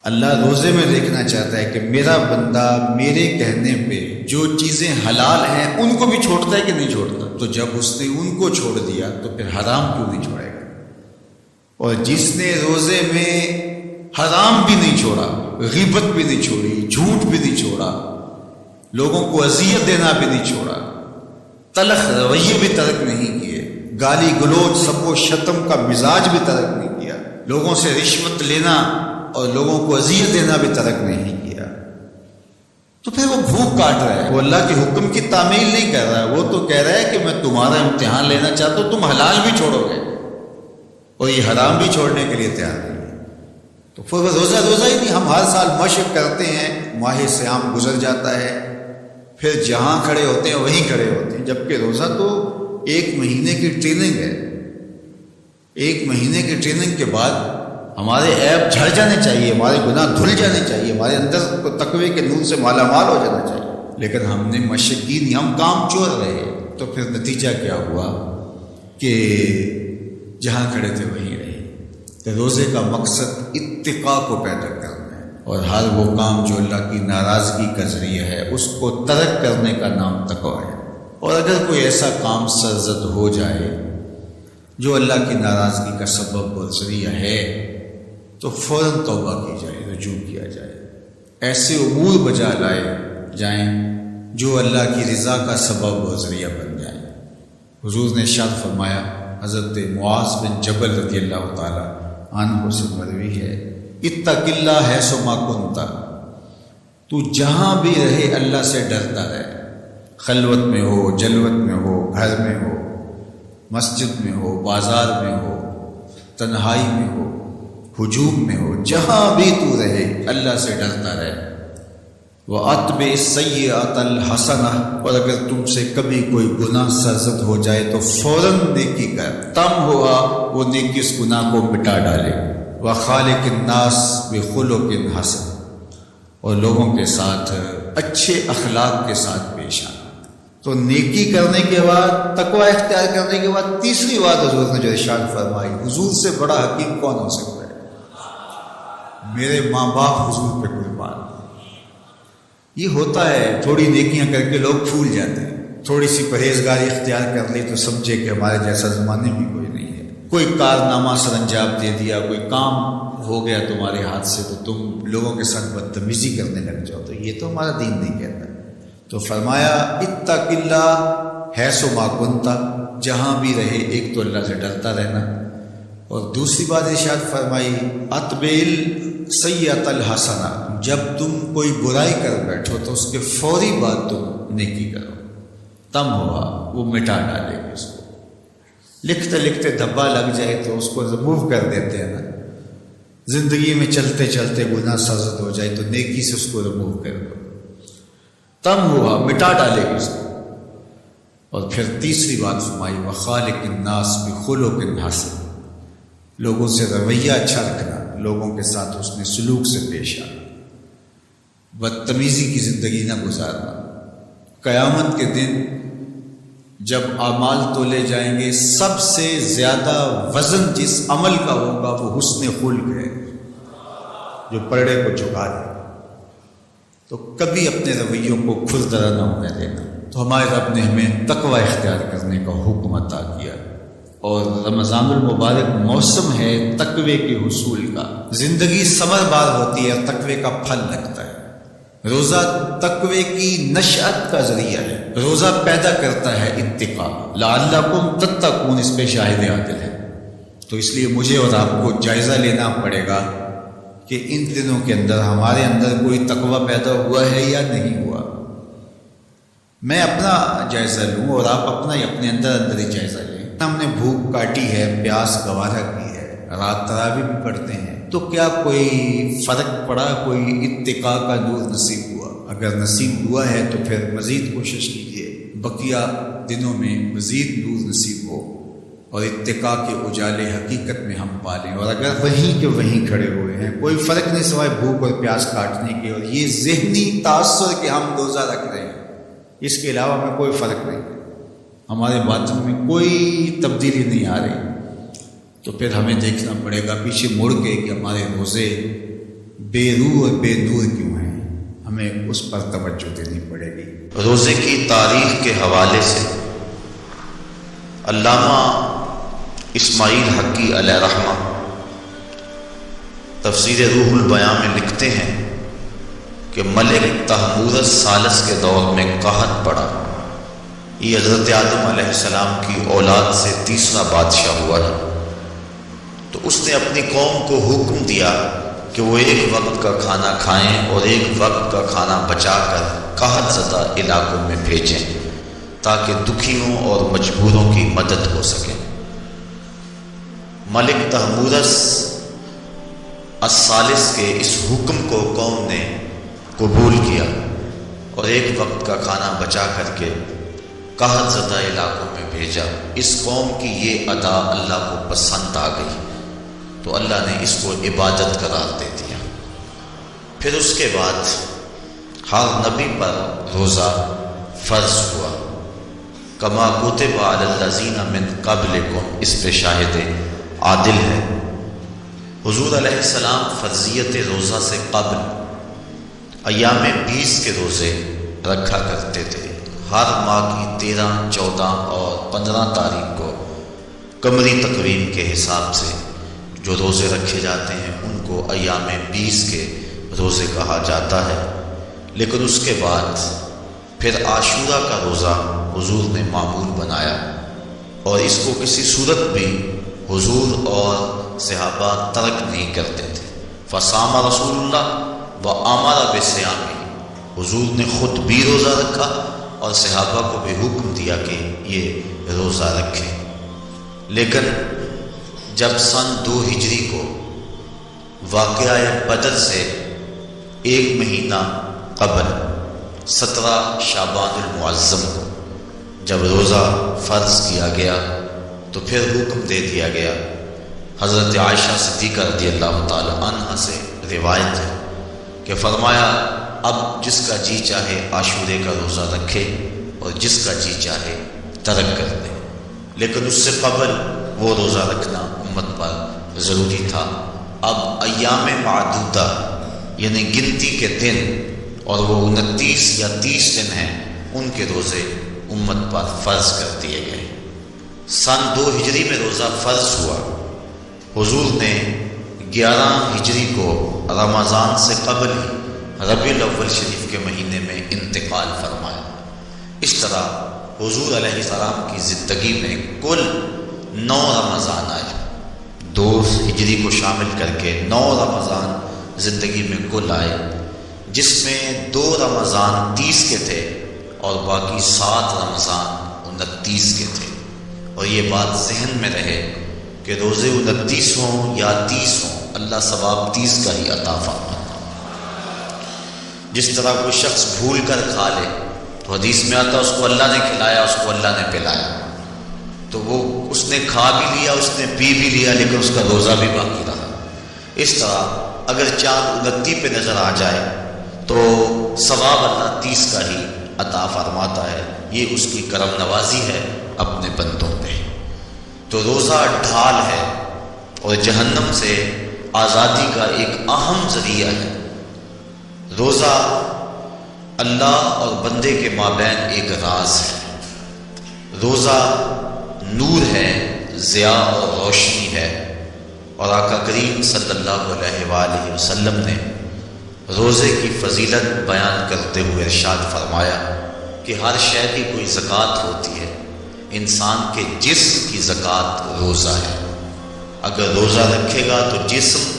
اللہ روزے میں دیکھنا چاہتا ہے کہ میرا بندہ میرے کہنے پہ جو چیزیں حلال ہیں ان کو بھی چھوڑتا ہے کہ نہیں چھوڑتا. تو جب اس نے ان کو چھوڑ دیا تو پھر حرام کیوں نہیں چھوڑے گا؟ اور جس نے روزے میں حرام بھی نہیں چھوڑا، غیبت بھی نہیں چھوڑی، جھوٹ بھی نہیں چھوڑا، لوگوں کو اذیت دینا بھی نہیں چھوڑا، تلخ رویے بھی ترک نہیں کیے، گالی گلوچ سب و شتم کا مزاج بھی ترک نہیں کیا، لوگوں سے رشوت لینا اور لوگوں کو اذیت دینا بھی ترک نہیں کیا، تو پھر وہ بھوک کاٹ رہا ہے. وہ اللہ کے حکم کی تعمیل نہیں کر رہا ہے، وہ تو کہہ رہا ہے کہ میں تمہارا امتحان لینا چاہتا ہوں، تم حلال بھی چھوڑو گے اور یہ حرام بھی چھوڑنے کے لیے تیار نہیں ہے. تو پھر وہ روزہ ہی نہیں. ہم ہر سال مشق کرتے ہیں، ماہ صیام گزر جاتا ہے، پھر جہاں کھڑے ہوتے ہیں وہیں کھڑے ہوتے ہیں، جبکہ روزہ تو 1 مہینے کی ٹریننگ ہے. 1 مہینے کی ٹریننگ کے بعد ہمارے عیب جھڑ جانے چاہیے، ہمارے گناہ دھل جانے چاہیے، ہمارے اندر تقوی کے نور سے مالا مال ہو جانا چاہیے. لیکن ہم نے مشق کی نہیں، ہم کام چور رہے. تو پھر نتیجہ کیا ہوا کہ جہاں کھڑے تھے وہیں رہے. تو روزے کا مقصد اتقاء کو پیدا کرنا ہے، اور ہر وہ کام جو اللہ کی ناراضگی کا ذریعہ ہے اس کو ترک کرنے کا نام تقویٰ ہے. اور اگر کوئی ایسا کام سرزد ہو جائے جو اللہ کی ناراضگی کا سبب اور ذریعہ ہے تو فوراً توبہ کی جائے، رجوع کیا جائے، ایسے امور بجا لائے جائیں جو اللہ کی رضا کا سبب اور ذریعہ بن جائیں. حضور نے ارشاد فرمایا، حضرت معاذ بن جبل رضی اللہ تعالی عنہ سے مروی ہے، اتق اللہ حیث ما کنت، تو جہاں بھی رہے اللہ سے ڈرتا رہے، خلوت میں ہو، جلوت میں ہو، گھر میں ہو، مسجد میں ہو، بازار میں ہو، تنہائی میں ہو، ہجوم میں ہو، جہاں بھی تو رہے اللہ سے ڈرتا رہے. وَأَتْبِعِ السَّيِّئَةَ الْحَسَنَةَ، اور اگر تم سے کبھی کوئی گناہ سرزد ہو جائے تو فوراً نیکی کر، تم ہوا وہ نیکی اس گناہ کو مٹا ڈالے. وَخَالِقِ النَّاسِ بِخُلُقٍ حَسَنٍ، اور لوگوں کے ساتھ اچھے اخلاق کے ساتھ پیش آنا. تو نیکی کرنے کے بعد، تقوی اختیار کرنے کے بعد تیسری بات حضور نے جو ارشاد فرمائی، حضور سے بڑا حکیم کون ہو سکتا ہے؟ میرے ماں باپ حضور پہ قربان. یہ ہوتا ہے، تھوڑی نیکیاں کر کے لوگ پھول جاتے ہیں، تھوڑی سی پرہیزگاری اختیار کر لی تو سمجھے کہ ہمارے جیسا زمانے میں کوئی نہیں ہے. کوئی کارنامہ سر انجام دے دیا، کوئی کام ہو گیا تمہارے ہاتھ سے تو تم لوگوں کے ساتھ بدتمیزی کرنے لگ جاؤ. تو یہ تو ہمارا دین نہیں کہتا. تو فرمایا اتق اللہ حیث ما کنت، جہاں بھی رہے ایک تو اللہ سے ڈرتا رہنا، اور دوسری بات ارشاد فرمائی اتبع السیئۃ الحسنہ، جب تم کوئی برائی کر بیٹھو تو اس کے فوری بعد تم نیکی کرو، تم ہوا وہ مٹا ڈالے گی. اس کو لکھتے لکھتے دھبا لگ جائے تو اس کو ریموو کر دیتے ہیں نا. زندگی میں چلتے چلتے گناہ سرزد ہو جائے تو نیکی سے اس کو ریموو کر دو، تم ہوا مٹا ڈالے گی اس کو. اور پھر تیسری بات فرمائی وخالق الناس بخلق حسن، لوگوں سے رویہ اچھا رکھنا، لوگوں کے ساتھ حسن سلوک سے پیش آنا، بدتمیزی کی زندگی نہ گزارنا. قیامت کے دن جب اعمال تولے جائیں گے سب سے زیادہ وزن جس عمل کا ہوگا وہ حسن خلق ہے، جو پرڑے کو جھکا دے. تو کبھی اپنے رویوں کو کھردرا نہ ہونے دینا. تو ہمارے رب نے ہمیں تقوی اختیار کرنے کا حکم عطا کیا، اور رمضان المبارک موسم ہے تقوی کے حصول کا. زندگی ثمر بار ہوتی ہے، تقوی کا پھل لگتا ہے. روزہ تقوی کی نشأت کا ذریعہ ہے، روزہ پیدا کرتا ہے اتقاء. لعلکم تتقون اس پہ شاہد عادل ہے. تو اس لیے مجھے اور آپ کو جائزہ لینا پڑے گا کہ ان دنوں کے اندر ہمارے اندر کوئی تقوی پیدا ہوا ہے یا نہیں ہوا. میں اپنا جائزہ لوں اور آپ اپنے اندر ہی جائزہ لیں. ہم نے بھوک کاٹی ہے، پیاس گوارا کی ہے، رات تراویح بھی پڑھتے ہیں، تو کیا کوئی فرق پڑا؟ کوئی اتقاء کا نور نصیب ہوا؟ اگر نصیب ہوا ہے تو پھر مزید کوشش کیجیے بقیہ دنوں میں مزید نور نصیب ہو اور اتقاء کے اجالے حقیقت میں ہم پالیں. اور اگر وہیں کے وہیں کھڑے ہوئے ہیں، کوئی فرق نہیں سوائے بھوک اور پیاس کاٹنے کے اور یہ ذہنی تاثر کہ ہم روزہ رکھ رہے ہیں، اس کے علاوہ میں کوئی فرق نہیں، ہمارے باطن میں کوئی تبدیلی نہیں آ رہی، تو پھر ہمیں دیکھنا پڑے گا پیچھے مڑ کے کہ ہمارے روزے بے روح اور بے نور کیوں ہیں، ہمیں اس پر توجہ دینی پڑے گی۔ روزے کی تاریخ کے حوالے سے علامہ اسماعیل حقی علیہ رحمہ تفسیر روح البیان میں لکھتے ہیں کہ ملک تحمورث ثالث کے دور میں قحط پڑا۔ یہ حضرت آدم علیہ السلام کی اولاد سے تیسرا بادشاہ ہوا ہے، تو اس نے اپنی قوم کو حکم دیا کہ وہ ایک وقت کا کھانا کھائیں اور ایک وقت کا کھانا بچا کر قحط زدہ علاقوں میں بھیجیں تاکہ دکھیوں اور مجبوروں کی مدد ہو سکے۔ ملک تحمورث الثالث کے اس حکم کو قوم نے قبول کیا اور ایک وقت کا کھانا بچا کر کے قحط زدہ علاقوں میں بھیجا۔ اس قوم کی یہ ادا اللہ کو پسند آ گئی تو اللہ نے اس کو عبادت قرار دے دیا۔ پھر اس کے بعد ہر نبی پر روزہ فرض ہوا۔ کما کتب علی الذین من قبلکم، اس پہ شاہد عادل ہے۔ حضور علیہ السلام فرضیت روزہ سے قبل ایام 20 کے روزے رکھا کرتے تھے۔ ہر ماہ کی 13، 14 اور 15 تاریخ کو قمری تقویم کے حساب سے جو روزے رکھے جاتے ہیں ان کو ایام 20 کے روزے کہا جاتا ہے۔ لیکن اس کے بعد پھر عاشورہ کا روزہ حضور نے معمول بنایا، اور اس کو کسی صورت بھی حضور اور صحابہ ترک نہیں کرتے تھے۔ فصام رسول اللہ وامر بصیامہ، حضور نے خود بھی روزہ رکھا اور صحابہ کو بھی حکم دیا کہ یہ روزہ رکھیں۔ لیکن جب سن 2 ہجری کو واقعہ بدر سے 1 مہینہ قبل 17 شعبان المعظم کو جب روزہ فرض کیا گیا تو پھر حکم دے دیا گیا۔ حضرت عائشہ صدیقہ رضی اللہ تعالی عنہ سے روایت ہے کہ فرمایا اب جس کا جی چاہے عاشورے کا روزہ رکھے اور جس کا جی چاہے ترک کر دے، لیکن اس سے قبل وہ روزہ رکھنا امت پر ضروری تھا۔ اب ایام معدودہ یعنی گنتی کے دن، اور وہ 29 یا 30 دن ہیں، ان کے روزے امت پر فرض کر دیے گئے۔ سن 2 ہجری میں روزہ فرض ہوا۔ حضور نے 11 ہجری کو رمضان سے قبل ہی ربیع الاول شریف کے مہینے میں انتقال فرمایا۔ اس طرح حضور علیہ السلام کی زندگی میں کل 9 رمضان آئے، 2 ہجری کو شامل کر کے 9 رمضان زندگی میں کل آئے، جس میں 2 رمضان 30 کے تھے اور باقی 7 رمضان 29 کے تھے۔ اور یہ بات ذہن میں رہے کہ روزے 29 ہوں یا 30 ہوں، اللہ ثواب 30 کا ہی عطا فرماتا۔ جس طرح کوئی شخص بھول کر کھا لے تو حدیث میں آتا اس کو اللہ نے کھلایا، اس کو اللہ نے پلایا، تو وہ اس نے کھا بھی لیا، اس نے پی بھی لیا، لیکن اس کا روزہ بھی باقی رہا۔ اس طرح اگر چاند 29 پہ نظر آ جائے تو ثواب اللہ 30 کا ہی عطا فرماتا ہے۔ یہ اس کی کرم نوازی ہے اپنے بندوں پہ۔ تو روزہ ڈھال ہے اور جہنم سے آزادی کا ایک اہم ذریعہ ہے۔ روزہ اللہ اور بندے کے مابین ایک راز ہے۔ روزہ نور ہے، ضیاء اور روشنی ہے، اور آقا کریم صلی اللہ علیہ وآلہ وسلم نے روزے کی فضیلت بیان کرتے ہوئے ارشاد فرمایا کہ ہر شے کی کوئی زکوٰۃ ہوتی ہے، انسان کے جسم کی زکوٰۃ روزہ ہے۔ اگر روزہ رکھے گا تو جسم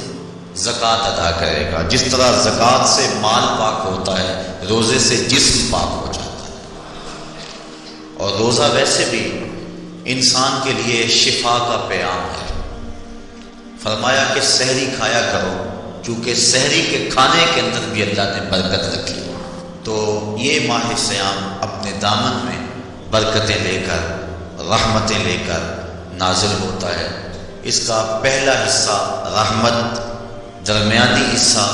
زکوٰۃ ادا کرے گا۔ جس طرح زکوٰۃ سے مال پاک ہوتا ہے، روزے سے جسم پاک ہو جاتا ہے۔ اور روزہ ویسے بھی انسان کے لیے شفا کا پیام ہے۔ فرمایا کہ سحری کھایا کرو، چونکہ سحری کے کھانے کے اندر بھی اللہ نے برکت رکھی۔ تو یہ ماہ صیام اپنے دامن میں برکتیں لے کر، رحمتیں لے کر نازل ہوتا ہے۔ اس کا پہلا حصہ رحمت، درمیانی حصہ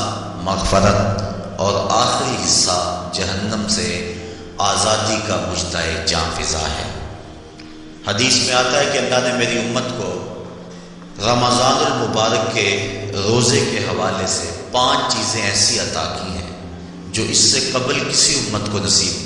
مغفرت، اور آخری حصہ جہنم سے آزادی کا مجدہ جاں فضا ہے۔ حدیث میں آتا ہے کہ اللہ نے میری امت کو رمضان المبارک کے روزے کے حوالے سے 5 چیزیں ایسی عطا کی ہیں جو اس سے قبل کسی امت کو نصیب